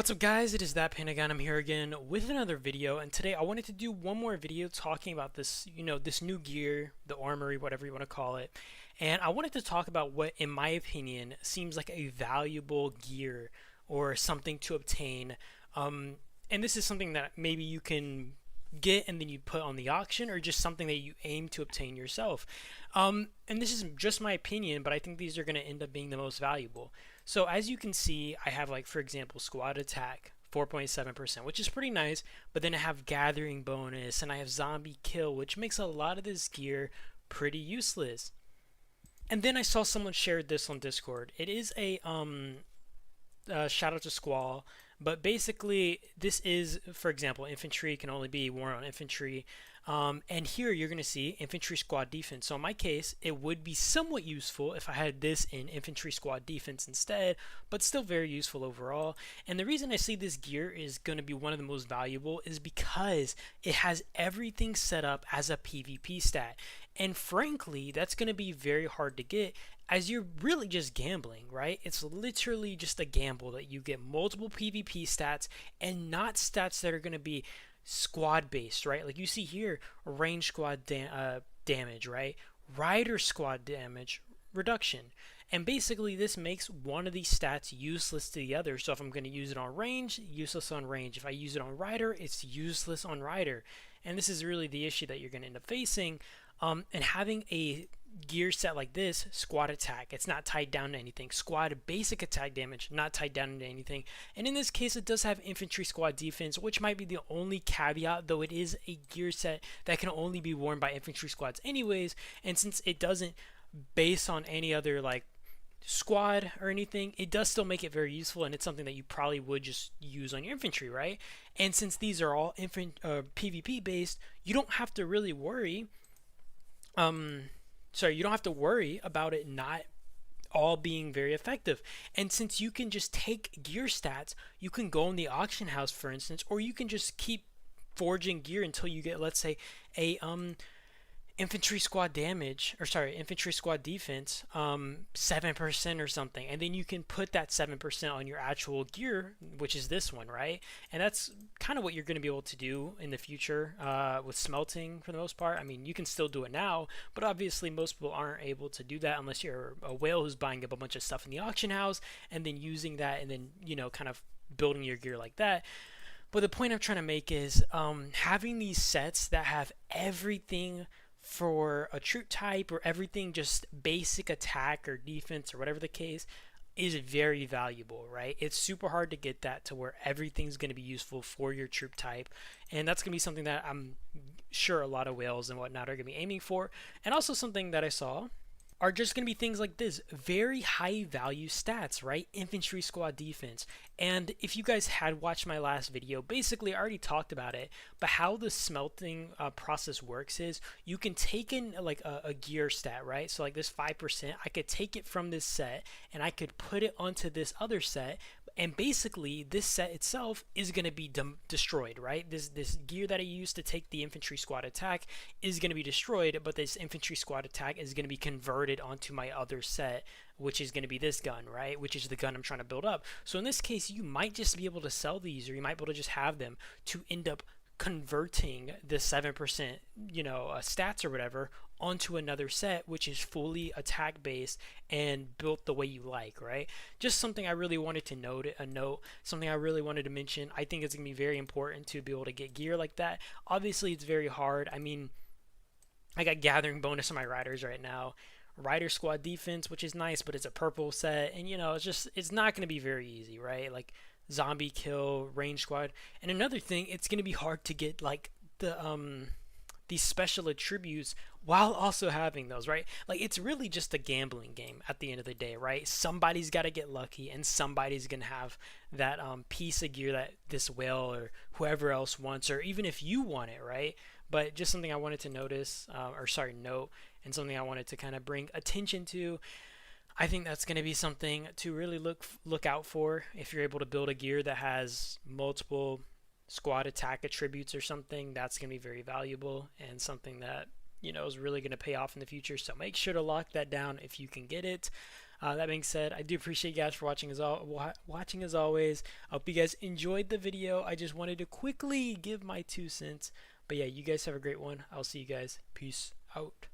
What's up guys, it is That Pentagon. I'm here again with another video, and today I wanted to do one more video talking about this, this new gear, the armory, whatever you want to call it. And I wanted to talk about what, in my opinion, seems like a valuable gear or something to obtain. And this is something that maybe you can get and then you put on the auction, or just something that you aim to obtain yourself. And this is just my opinion, but I think these are going to end up being the most valuable. So as you can see, I have, like, for example, squad attack 4.7%, which is pretty nice, but then I have gathering bonus and I have zombie kill, which makes a lot of this gear pretty useless. And then I saw someone shared this on Discord. It is a shout out to Squall, but basically this is, for example, infantry can only be worn on infantry. And here you're going to see infantry squad defense. So in my case, it would be somewhat useful if I had this in infantry squad defense instead, but still very useful overall. And the reason I see this gear is going to be one of the most valuable is because it has everything set up as a PvP stat. And frankly, that's going to be very hard to get, as you're really just gambling, right? It's literally just a gamble that you get multiple PvP stats and not stats that are going to be squad based, right? Like you see here, range squad damage, right? Rider squad damage reduction. And basically this makes one of these stats useless to the other. So if I'm going to use it on range, useless on range. If I use it on rider, it's useless on rider. And this is really the issue that you're going to end up facing. And having a gear set like this, squad attack, it's not tied down to anything. Squad basic attack damage, not tied down to anything. And in this case, it does have infantry squad defense, which might be the only caveat, though it is a gear set that can only be worn by infantry squads anyways. And since it doesn't base on any other like squad or anything, it does still make it very useful, and it's something that you probably would just use on your infantry, right? And since these are all PvP based, you don't have to really worry you don't have to worry about it not all being very effective. And since you can just take gear stats, you can go in the auction house, for instance, or you can just keep forging gear until you get, let's say, a infantry squad defense 7% or something, and then you can put that 7% on your actual gear, which is this one, right? And that's kind of what you're going to be able to do in the future with smelting for the most part. I mean, you can still do it now, but obviously most people aren't able to do that unless you're a whale who's buying up a bunch of stuff in the auction house and then using that and then, kind of building your gear like that. But the point I'm trying to make is having these sets that have everything for a troop type, or everything just basic attack or defense or whatever the case, is very valuable, right? It's super hard to get that to where everything's going to be useful for your troop type, and that's going to be something that I'm sure a lot of whales and whatnot are going to be aiming for. And also something that I saw are just going to be things like this, very high value stats, right? Infantry squad defense. And if you guys had watched my last video, basically I already talked about it, but how the smelting process works is you can take in like a gear stat, right? So like this 5%, I could take it from this set and I could put it onto this other set, and basically this set itself is going to be destroyed, right? This gear that I used to take the infantry squad attack is going to be destroyed, but this infantry squad attack is going to be converted onto my other set, which is going to be this gun, right? Which is the gun I'm trying to build up. So in this case, you might just be able to sell these, or you might be able to just have them to end up converting the 7% stats or whatever onto another set, which is fully attack based and built the way you like, right? Just something I really wanted to note, something I really wanted to mention. I think it's gonna be very important to be able to get gear like that. Obviously it's very hard. I mean, I got gathering bonus on my riders right now, rider squad defense, which is nice, but it's a purple set, and it's not going to be very easy, right? Like zombie kill, range squad. And another thing, it's going to be hard to get like these special attributes while also having those, right? Like it's really just a gambling game at the end of the day, right? Somebody's got to get lucky, and somebody's going to have that piece of gear that this whale or whoever else wants, or even if you want it, right? But just something I wanted to note, and something I wanted to kind of bring attention to. I think that's going to be something to really look out for if you're able to build a gear that has multiple squad attack attributes or something. That's going to be very valuable and something that is really going to pay off in the future. So make sure to lock that down if you can get it. That being said, I do appreciate you guys for watching as always. I hope you guys enjoyed the video. I just wanted to quickly give my 2 cents. But yeah, you guys have a great one. I'll see you guys. Peace out.